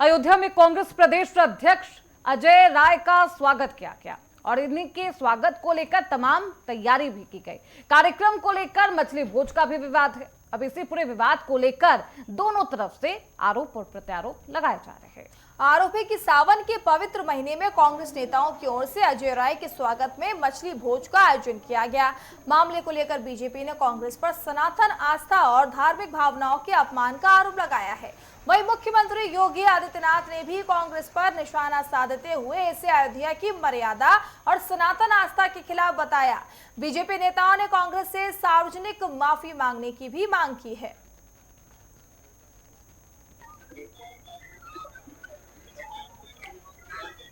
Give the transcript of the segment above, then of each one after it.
अयोध्या में कांग्रेस प्रदेश अध्यक्ष अजय राय का स्वागत किया गया और इन्हीं के स्वागत को लेकर तमाम तैयारी भी की गई। कार्यक्रम को लेकर मछली भोज का भी विवाद है। अब इसी पूरे विवाद को लेकर दोनों तरफ से आरोप और प्रत्यारोप लगाए जा रहे हैं। आरोप है कि सावन के पवित्र महीने में कांग्रेस नेताओं की ओर से अजय राय के स्वागत में मछली भोज का आयोजन किया गया। मामले को लेकर बीजेपी ने कांग्रेस पर सनातन आस्था और धार्मिक भावनाओं के अपमान का आरोप लगाया है। वहीं मुख्यमंत्री योगी आदित्यनाथ ने भी कांग्रेस पर निशाना साधते हुए इसे अयोध्या की मर्यादा और सनातन आस्था के खिलाफ बताया। बीजेपी नेताओं ने कांग्रेस से सार्वजनिक माफी मांगने की भी मांग की है।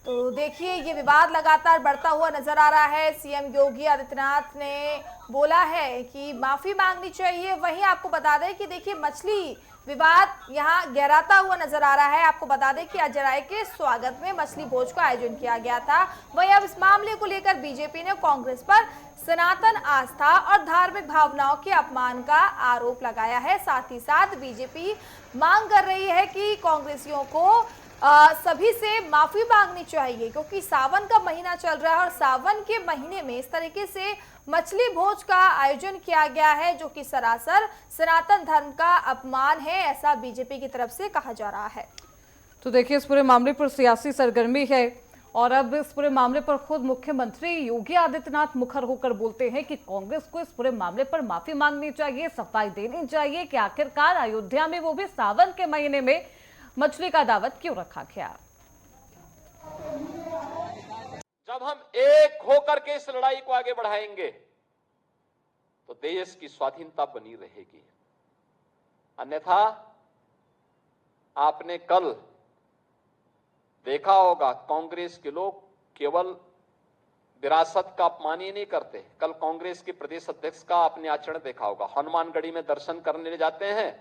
तो देखिए, ये विवाद लगातार बढ़ता हुआ नजर आ रहा है। सीएम योगी आदित्यनाथ ने बोला है कि माफी मांगनी चाहिए। वहीं आपको बता दें कि देखिए, मछली विवाद यहां गहराता हुआ नजर आ रहा है। आपको बता दें कि अजय राय के स्वागत में मछली भोज का आयोजन किया गया था। वहीं अब इस मामले को लेकर बीजेपी ने कांग्रेस पर सनातन आस्था और धार्मिक भावनाओं के अपमान का आरोप लगाया है। साथ ही साथ बीजेपी मांग कर रही है कि कांग्रेसियों को सभी से माफी मांगनी चाहिए, क्योंकि सावन का महीना चल रहा है और सावन के महीने में इस तरीके से मछली भोज का आयोजन किया गया है, जो कि सरासर सनातन धर्म का अपमान है, ऐसा बीजेपी की तरफ से कहा जा रहा है। तो देखिए, इस पूरे मामले पर सियासी सरगर्मी है और अब इस पूरे मामले पर खुद मुख्यमंत्री योगी आदित्यनाथ मुखर होकर बोलते हैं कि कांग्रेस को इस पूरे मामले पर माफी मांगनी चाहिए, सफाई देनी चाहिए कि आखिरकार अयोध्या में वो भी सावन के महीने में मछली का दावत क्यों रखा गया। जब हम एक होकर के इस लड़ाई को आगे बढ़ाएंगे तो देश की स्वाधीनता बनी रहेगी। अन्यथा आपने कल देखा होगा, कांग्रेस के लोग केवल विरासत का अपमान ही नहीं करते। कल कांग्रेस के प्रदेश अध्यक्ष का आपने आचरण देखा होगा। हनुमानगढ़ी में दर्शन करने जाते हैं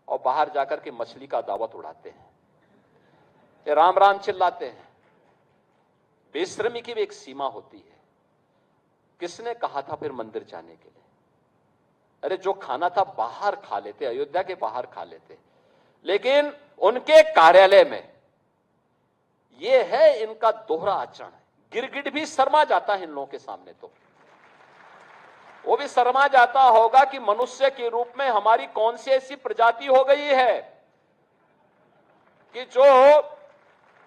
और बाहर जाकर के मछली का दावत उड़ाते हैं, ये राम राम चिल्लाते हैं। बेशर्मी की भी एक सीमा होती है। किसने कहा था फिर मंदिर जाने के लिए? अरे जो खाना था बाहर खा लेते, अयोध्या के बाहर खा लेते। लेकिन उनके कार्यालय में ये है इनका दोहरा आचरण। गिरगिट भी शर्मा जाता है इन लोगों के सामने। तो वो भी शर्मा जाता होगा कि मनुष्य के रूप में हमारी कौन सी ऐसी प्रजाति हो गई है कि जो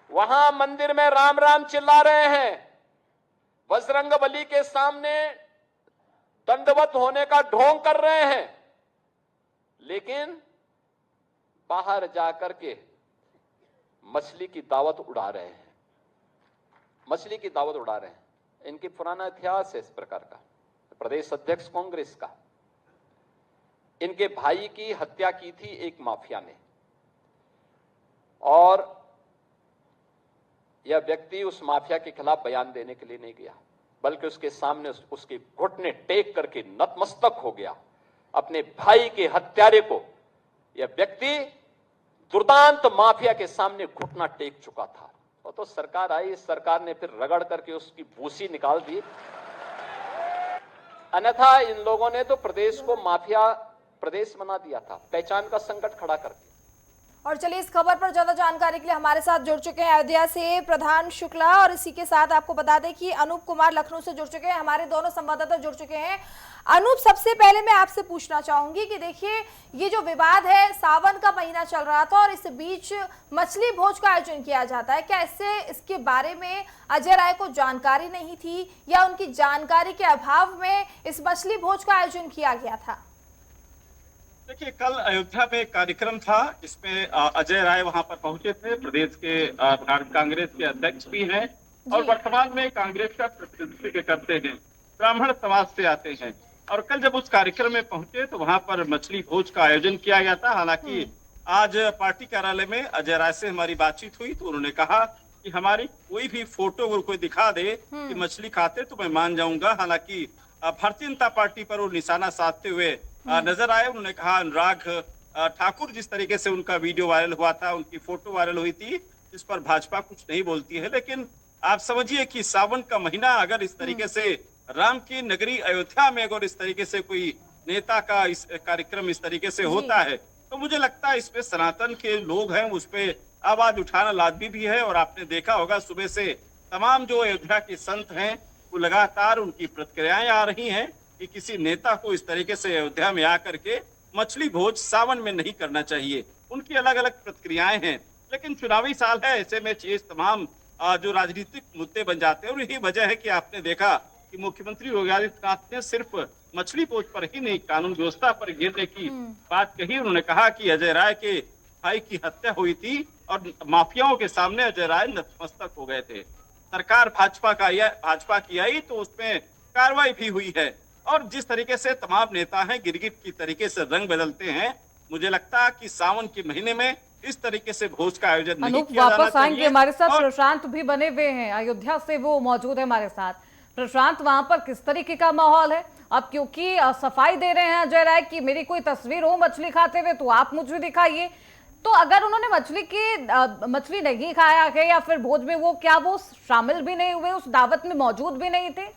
वहां मंदिर में राम राम चिल्ला रहे हैं, बजरंगबली के सामने दंडवत होने का ढोंग कर रहे हैं, लेकिन बाहर जाकर के मछली की दावत उड़ा रहे हैं। मछली की दावत उड़ा रहे हैं। इनकी पुराना इतिहास है इस प्रकार का। प्रदेश अध्यक्ष कांग्रेस का, इनके भाई की हत्या की थी एक माफिया ने और यह व्यक्ति उस माफिया के खिलाफ बयान देने के लिए नहीं गया, बल्कि उसके सामने उसके घुटने टेक करके नतमस्तक हो गया। अपने भाई के हत्यारे को यह व्यक्ति दुर्दांत माफिया के सामने घुटना टेक चुका था। और तो सरकार आई, इस सरकार ने फिर रगड़ करके उसकी भूसी निकाल दी। अन्यथा इन लोगों ने तो प्रदेश को माफिया प्रदेश बना दिया था, पहचान का संकट खड़ा करके। और चलिए, इस खबर पर ज्यादा जानकारी के लिए हमारे साथ जुड़ चुके हैं अयोध्या से प्रधान शुक्ला, और इसी के साथ आपको बता दें कि अनूप कुमार लखनऊ से जुड़ चुके हैं। हमारे दोनों संवाददाता जुड़ चुके हैं। अनूप, सबसे पहले मैं आपसे पूछना चाहूंगी कि देखिए, ये जो विवाद है, सावन का महीना चल रहा था और इस बीच मछली भोज का आयोजन किया जाता है। क्या इसके बारे में अजय राय को जानकारी नहीं थी या उनकी जानकारी के अभाव में इस मछली भोज का आयोजन किया गया था? देखिए, कल अयोध्या में एक कार्यक्रम था जिसमें अजय राय वहां पर पहुंचे थे। प्रदेश के कांग्रेस के अध्यक्ष भी हैं और वर्तमान में कांग्रेस का प्रतिनिधित्व करते हैं, ब्राह्मण समाज से आते हैं। और कल जब उस कार्यक्रम में पहुंचे तो वहां पर मछली भोज का आयोजन किया गया था। हालांकि आज पार्टी कार्यालय में अजय राय से हमारी बातचीत हुई तो उन्होंने कहा कि हमारी कोई भी फोटो अगर कोई दिखा दे कि मछली खाते तो मैं मान जाऊंगा। हालांकि भारतीय जनता पार्टी पर वो निशाना साधते हुए नजर आए। उन्होंने कहा अनुराग ठाकुर जिस तरीके से उनका वीडियो वायरल हुआ था, उनकी फोटो वायरल हुई थी, इस पर भाजपा कुछ नहीं बोलती है। लेकिन आप समझिए कि सावन का महीना अगर इस तरीके से राम की नगरी अयोध्या में अगर इस तरीके से कोई नेता का इस कार्यक्रम इस तरीके से होता है तो मुझे लगता है इसमें सनातन के लोग हैं, उस पे आवाज उठाना लाजमी भी है। और आपने देखा होगा सुबह से तमाम जो अयोध्या के संत हैं वो लगातार उनकी प्रतिक्रियाएं आ रही हैं कि किसी नेता को इस तरीके से अयोध्या में आकर के मछली भोज सावन में नहीं करना चाहिए। उनकी अलग अलग प्रतिक्रियाएं हैं, लेकिन चुनावी साल है, ऐसे में ये तमाम जो राजनीतिक मुद्दे बन जाते हैं। और यही वजह है कि आपने देखा कि मुख्यमंत्री योगी आदित्यनाथ ने सिर्फ मछली भोज पर ही नहीं, कानून व्यवस्था पर गिरने की बात कही। उन्होंने कहा कि अजय राय के भाई की हत्या हुई थी और माफियाओं के सामने अजय राय नतमस्तक हो गए थे। सरकार भाजपा की आई तो उसमें कार्रवाई भी हुई है। और जिस तरीके से तमाम नेता हैं गिरगिट की तरीके से रंग बदलते हैं, मुझे लगता है कि सावन के महीने में इस तरीके से भोज का आयोजन नहीं अनूप किया जाना वापस आएंगे चाहिए। हमारे साथ। और प्रशांत भी बने हुए हैं अयोध्या से, वो मौजूद है हमारे साथ। प्रशांत, वहां पर किस तरीके का माहौल है अब? क्योंकि सफाई दे रहे हैं अजय राय की मेरी कोई तस्वीर हो मछली खाते हुए तो आप मुझे दिखाइए। तो अगर उन्होंने मछली नहीं खाया है या फिर भोज में वो शामिल भी नहीं हुए, उस दावत में मौजूद भी नहीं थे?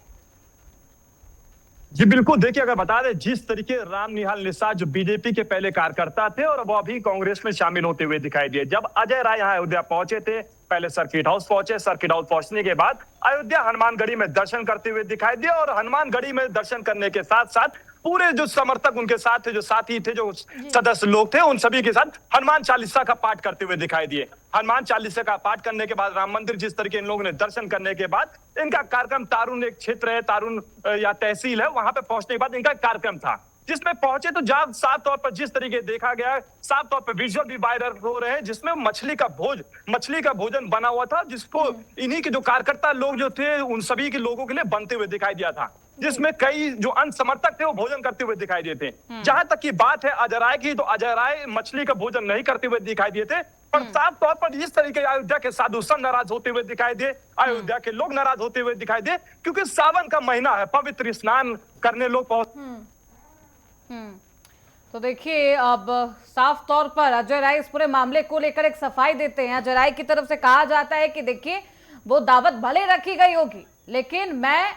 जी बिल्कुल, देखिए अगर बता दें जिस तरीके राम निहाल निषाद जो बीजेपी के पहले कार्यकर्ता थे और वो अभी कांग्रेस में शामिल होते हुए दिखाई दिए। जब अजय राय यहाँ अयोध्या पहुंचे थे, पहले सर्किट हाउस पहुंचे, सर्किट हाउस पहुंचने के बाद अयोध्या हनुमानगढ़ी में दर्शन करते हुए दिखाई दिए। और हनुमानगढ़ी में दर्शन करने के साथ साथ पूरे जो समर्थक उनके साथ थे, जो साथी थे, जो सदस्य लोग थे, उन सभी के साथ हनुमान चालीसा का पाठ करते हुए दिखाई दिए। हनुमान चालीसा का पाठ करने के बाद राम मंदिर जिस तरीके इन लोगों ने दर्शन करने के बाद इनका कार्यक्रम तारुण एक क्षेत्र है, तारुण या तहसील है, वहां पे पहुंचने के बाद इनका कार्यक्रम था जिसमें पहुंचे तो जब साफ तौर पर जिस तरीके देखा गया, साफ तौर पर विजुअल भी वायरल हो रहे हैं जिसमें मछली का भोजन बना हुआ था, जिसको इन्हीं के जो कार्यकर्ता लोग जो थे उन सभी के लोगों के लिए बनते हुए दिखाई दिया था, जिसमें कई जो अन्य समर्थक थे वो भोजन करते हुए दिखाई दिए थे। जहां तक की बात है अजय राय की, तो अजय राय मछली का भोजन नहीं करते हुए दिखाई दिए थे। पर साफ तौर पर इस तरीके अयोध्या के साधु संत नाराज होते हुए दिखाई दिए, अयोध्या के लोग नाराज होते हुए दिखाई दिए, क्योंकि सावन का महीना है, पवित्र स्नान करने लोग पहुंच। तो देखिए अब साफ तौर पर अजय राय इस पूरे मामले को लेकर एक सफाई देते हैं। अजय राय की तरफ से कहा जाता है कि देखिए वो दावत भले रखी गई होगी लेकिन मैं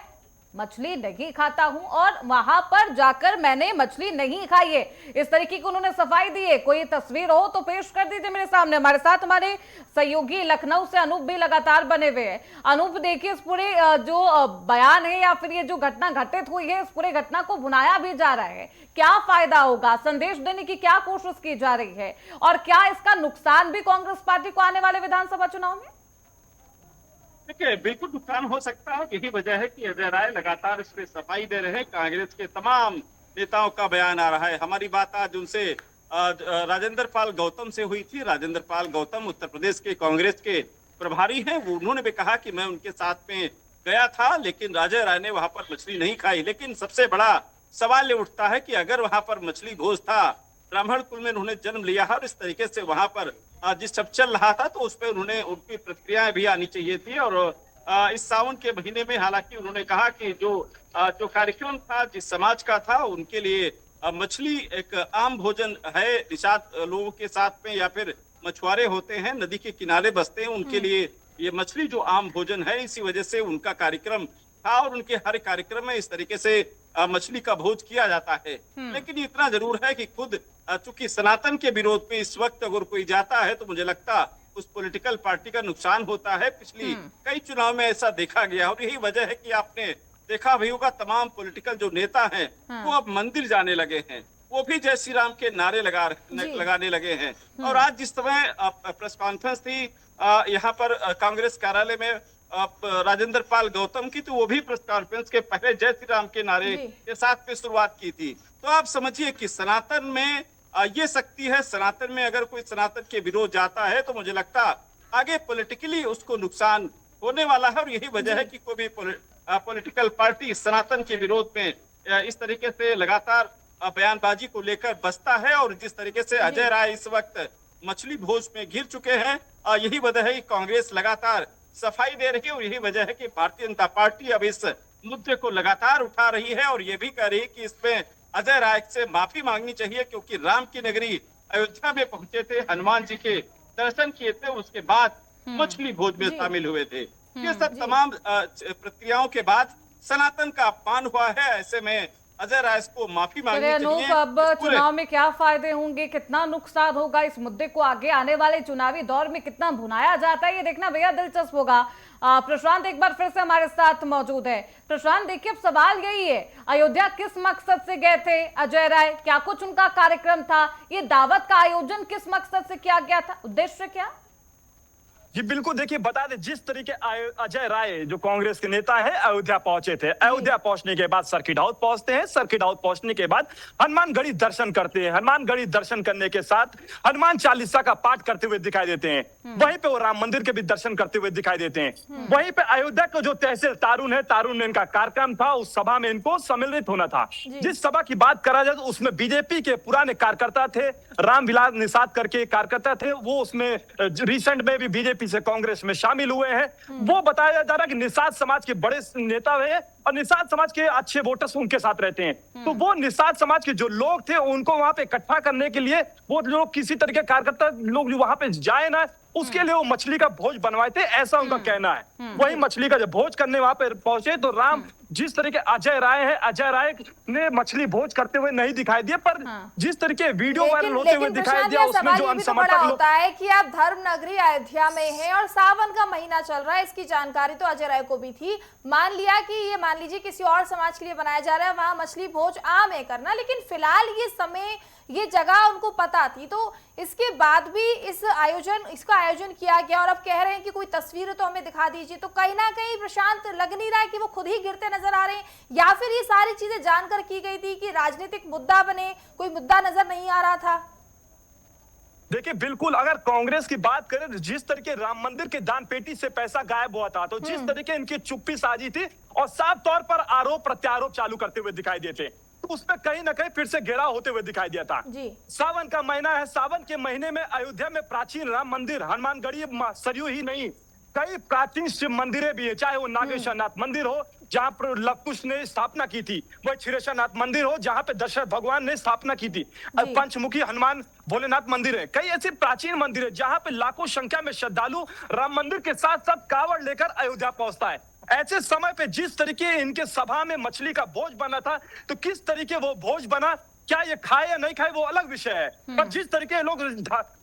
मछली नहीं खाता हूं और वहां पर जाकर मैंने मछली नहीं खाई है। इस तरीके की उन्होंने सफाई दी है। कोई तस्वीर हो तो पेश कर दीजिए मेरे सामने। हमारे साथ हमारे सहयोगी लखनऊ से अनूप भी लगातार बने हुए हैं। अनूप, देखिए इस पूरे जो बयान है या फिर ये जो घटना घटित हुई है, इस पूरे घटना को भुनाया भी जा रहा है। क्या फायदा होगा? संदेश देने की क्या कोशिश की जा रही है और क्या इसका नुकसान भी कांग्रेस पार्टी को आने वाले विधानसभा चुनाव में? देखिए बिल्कुल नुकसान हो सकता है। यही वजह है कि अजय राय लगातार इस पे सफाई दे रहे हैं। कांग्रेस के तमाम नेताओं का बयान आ रहा है। हमारी बात आज उनसे राजेंद्र पाल गौतम से हुई थी। राजेंद्र पाल गौतम उत्तर प्रदेश के कांग्रेस के प्रभारी हैं। उन्होंने भी कहा कि मैं उनके साथ में गया था लेकिन अजय राय ने वहां पर मछली नहीं खाई। लेकिन सबसे बड़ा सवाल ये उठता है कि अगर वहां पर मछली भोज था, ब्राह्मण कुल में उन्होंने जन्म लिया है और इस तरीके से वहां पर जिस सब चल रहा था तो उस पर उनकी प्रतिक्रियाएं भी आनी चाहिए थी। और इस सावन के महीने में हालांकि उन्होंने कहा कि जो कार्यक्रम था जिस समाज का था उनके लिए मछली एक आम भोजन है। निषाद लोगों के साथ में या फिर मछुआरे होते हैं, नदी के किनारे बसते हैं, उनके लिए ये मछली जो आम भोजन है, इसी वजह से उनका कार्यक्रम था और उनके हर कार्यक्रम में इस तरीके से मछली का भोज किया जाता है। लेकिन इतना जरूर है कि खुद चूंकि सनातन के विरोध में इस वक्त अगर कोई जाता है तो मुझे लगता उस पॉलिटिकल पार्टी का नुकसान होता है। पिछली कई चुनाव में ऐसा देखा गया और यही वजह है कि आपने देखा भी होगा तमाम पॉलिटिकल जो नेता हैं वो अब मंदिर जाने लगे हैं, वो भी जय श्री राम के नारे लगाने लगे हैं। और आज जिस समय प्रेस कॉन्फ्रेंस थी यहाँ पर कांग्रेस कार्यालय में राजेंद्र पाल गौतम की, तो वो भी प्रेस कॉन्फ्रेंस के पहले जय श्री राम के नारे के साथ में शुरुआत की थी। तो आप समझिए कि सनातन में ये शक्ति है। सनातन में अगर कोई सनातन के विरोध जाता है तो मुझे लगता आगे पॉलिटिकली उसको नुकसान होने वाला है। और यही वजह है कि कोई भी पॉलिटिकल पार्टी सनातन के विरोध में इस तरीके से लगातार बयानबाजी को लेकर बसता है। और जिस तरीके से अजय राय इस वक्त मछली भोज में घिर चुके हैं, यही वजह है कि कांग्रेस लगातार सफाई दे रही है। और यही वजह है कि भारतीय जनता पार्टी अब इस मुद्दे को लगातार उठा रही है और ये भी कह रही है कि इसमें अजय राय से माफी मांगनी चाहिए, क्योंकि राम की नगरी अयोध्या में पहुंचे थे, हनुमान जी के दर्शन किए थे, उसके बाद मछली भोज में शामिल हुए थे। ये सब तमाम प्रक्रियाओं के बाद सनातन का अपमान हुआ है। ऐसे में अजय राय को माफी चलिए मांगनी अनूप, चाहिए। अब इस पूरे- चुनाव में क्या फायदे होंगे, कितना नुकसान होगा, इस मुद्दे को आगे आने वाले चुनावी दौर में कितना भुनाया जाता है, ये देखना बेहद दिलचस्प होगा। प्रशांत एक बार फिर से हमारे साथ मौजूद है। प्रशांत, देखिए अब सवाल यही है, अयोध्या किस मकसद से गए थे अजय राय, क्या कुछ उनका कार्यक्रम था, ये दावत का आयोजन किस मकसद से किया गया था, उद्देश्य क्या? जी बिल्कुल, देखिए बता दें जिस तरीके अजय राय जो कांग्रेस के नेता है अयोध्या पहुंचे थे, अयोध्या पहुंचने के बाद सर्किट हाउस पहुंचते हैं, सर्किट हाउस पहुंचने के बाद हनुमानगढ़ी दर्शन करते हैं, हनुमानगढ़ी दर्शन करने के साथ हनुमान चालीसा का पाठ करते हुए दिखाई देते हैं। वहीं पे वो राम मंदिर के भी दर्शन करते हुए दिखाई देते हैं। वहीं पे अयोध्या का जो तहसील तारून है, तारून में इनका कार्यक्रम था, उस सभा में इनको सम्मिलित होना था। जिस सभा की बात करा जाए तो उसमें बीजेपी के पुराने कार्यकर्ता थे, रामविलास निषाद करके कार्यकर्ता थे, वो उसमें रिसेंट में भी बीजेपी से कांग्रेस में शामिल हुए हैं। वो बताया जा रहा है कि निषाद समाज के बड़े नेता हैं और निषाद समाज के अच्छे वोटर्स उनके साथ रहते हैं। तो वो निषाद समाज के जो लोग थे उनको वहां पे इकट्ठा करने के लिए वो लोग किसी तरीके कार्यकर्ता लोग जो वहां पे जाए ना, उसके लिए वो मछली का भोज बनवाए थे, ऐसा उनका कहना है। वही मछली का जब भोज करने वहां पे पहुंचे तो राम जिस तरीके अजय राय है, अजय राय ने मछली भोज करते हुए नहीं दिखाई दिए, पर जिस तरीके वीडियो वायरल होते हुए दिखाई दिया उसमें जो बड़ा होता है कि आप धर्म नगरी अयोध्या में हैं और सावन का महीना चल रहा है, इसकी जानकारी तो अजय राय को भी थी। मान लिया कि ये मान लीजिए किसी और समाज के लिए बनाया जा रहा है, वहां मछली भोज आम है करना, लेकिन फिलहाल ये समय ये जगह उनको पता थी, तो इसके बाद भी इसका आयोजन किया गया और अब कह रहे हैं कि कोई तस्वीर तो हमें दिखा दीजिए। तो कहीं ना कहीं प्रशांत लग नहीं रहा है कि वो खुद ही गिरते नजर आ रहे हैं, या फिर ये सारी चीजें जानकर की गई थी कि राजनीतिक मुद्दा बने, कोई मुद्दा नजर नहीं आ रहा था? देखिए बिल्कुल, अगर कांग्रेस की बात करें तो जिस तरीके राम मंदिर के दान पेटी से पैसा गायब हुआ था, तो जिस तरीके इनकी चुप्पी साजी थी और साफ तौर पर आरोप प्रत्यारोप चालू करते हुए दिखाई देते, तो उसमें कहीं ना कहीं फिर से घेराव होते हुए दिखाई दिया था। सावन का महीना है, सावन के महीने में अयोध्या में प्राचीन राम मंदिर, हनुमानगढ़ी सरयू ही नहीं, कई प्राचीन शिव मंदिरें भी है, चाहे वो नागेश्वरनाथ मंदिर हो जहां पर लव कुश ने स्थापना की थी, वह क्षीरेश्वरनाथ मंदिर हो जहां पे दशरथ भगवान ने स्थापना की थी, पंचमुखी हनुमान भोलेनाथ मंदिर है, कई ऐसे प्राचीन मंदिर है जहां पे लाखों संख्या में श्रद्धालु राम मंदिर के साथ साथ कावड़ लेकर अयोध्या पहुंचता है। ऐसे समय पे जिस तरीके इनके सभा में मछली का भोज बना था, तो किस तरीके वो भोज बना, क्या ये खाए या नहीं खाए वो अलग विषय है, पर जिस तरीके लोग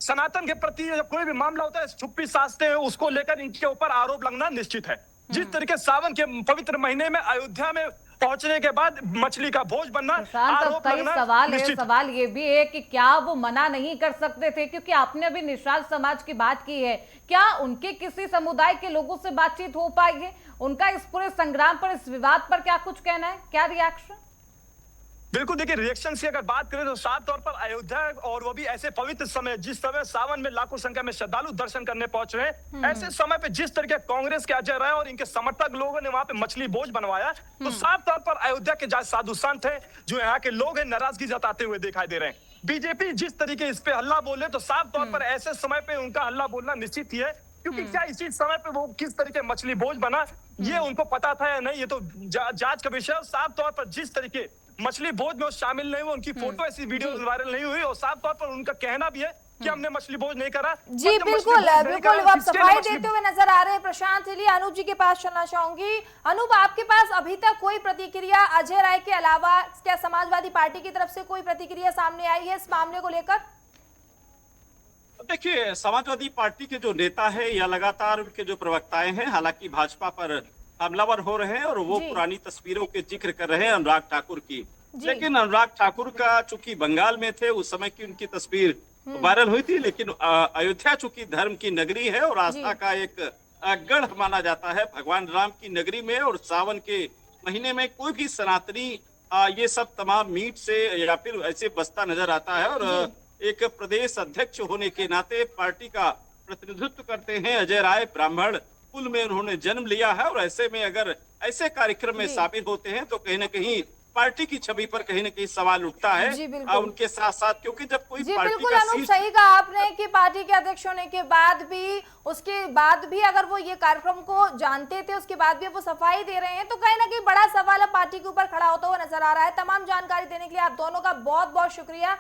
सनातन के प्रति जब कोई भी मामला होता है चुप्पी साधते हैं, उसको लेकर इनके ऊपर आरोप लगना निश्चित है। जिस तरीके सावन के पवित्र महीने में अयोध्या में पहुंचने के बाद मछली का भोज बनना, आरोप लगना सवाल है, सवाल ये भी है कि क्या वो मना नहीं कर सकते थे, क्योंकि आपने अभी निषाद समाज की बात की है, क्या उनके किसी समुदाय के लोगों से बातचीत हो पाई है, उनका इस पूरे संग्राम पर, इस विवाद पर क्या कुछ कहना है, क्या रिएक्शन? बिल्कुल, देखिए रिएक्शन की अगर बात करें तो साफ तौर पर अयोध्या और वो भी ऐसे पवित्र समय, जिस समय सावन में लाखों संख्या में श्रद्धालु दर्शन करने पहुंच रहे हैं, ऐसे समय पे जिस तरीके कांग्रेस के अजय राय और इनके समर्थक लोगों ने वहां पे मछली भोज बनवाया, तो साफ तौर पर अयोध्या के साधु संत है जो यहाँ के लोग हैं नाराजगी जताते हुए दिखाई दे रहे हैं। बीजेपी जिस तरीके इस पे हल्ला बोले, तो साफ तौर पर ऐसे समय पे उनका हल्ला बोलना निश्चित ही है, क्योंकि क्या इसी समय पे वो किस तरीके मछली भोज बना ये उनको पता था या नहीं, ये तो जांच का विषय है। साफ तौर पर जिस तरीके मछली भोज में शामिल नहीं हुए, उनकी फोटो ऐसी वीडियो वायरल नहीं हुई, और साफ तौर पर उनका कहना भी है कि हमने मछली भोज नहीं करा। जी बिल्कुल बिल्कुल, आप सफाई देते हुए नजर आ रहे हैं प्रशांत। चलिए अनूप जी के पास चलना चाहूंगी। अनूप, आपके पास अभी तक कोई प्रतिक्रिया अजय राय के अलावा क्या समाजवादी पार्टी की तरफ से कोई प्रतिक्रिया सामने आई है इस मामले को लेकर? देखिए, समाजवादी पार्टी के जो नेता है या लगातार उनके जो प्रवक्ताएं हैं, हालांकि भाजपा पर हमलावर हो रहे हैं और वो पुरानी तस्वीरों के जिक्र कर रहे हैं अनुराग ठाकुर की, लेकिन अनुराग ठाकुर का चूंकि बंगाल में थे उस समय की उनकी तस्वीर वायरल हुई थी, लेकिन अयोध्या चूंकि धर्म की नगरी है और आस्था का एक गढ़ माना जाता है भगवान राम की नगरी में, और सावन के महीने में कोई भी सनातनी ये सब तमाम मीट से या फिर ऐसे बसता नजर आता है, और एक प्रदेश अध्यक्ष होने के नाते पार्टी का प्रतिनिधित्व करते हैं अजय राय। ब्राह्मण कुल में उन्होंने जन्म लिया है, और ऐसे में अगर ऐसे कार्यक्रम में शामिल होते हैं तो कहीं ना कहीं पार्टी की छवि पर कहीं ना कहीं सवाल उठता है उनके साथ साथ, क्योंकि जब कोई पार्टी का अनूप, सही कहा आपने कि पार्टी के अध्यक्ष होने के बाद भी, उसके बाद भी अगर वो ये कार्यक्रम को जानते थे, उसके बाद भी वो सफाई दे रहे हैं, तो कहीं ना कहीं बड़ा सवाल अब पार्टी के ऊपर खड़ा होता हुआ नजर आ रहा है। तमाम जानकारी देने के लिए आप दोनों का बहुत बहुत शुक्रिया।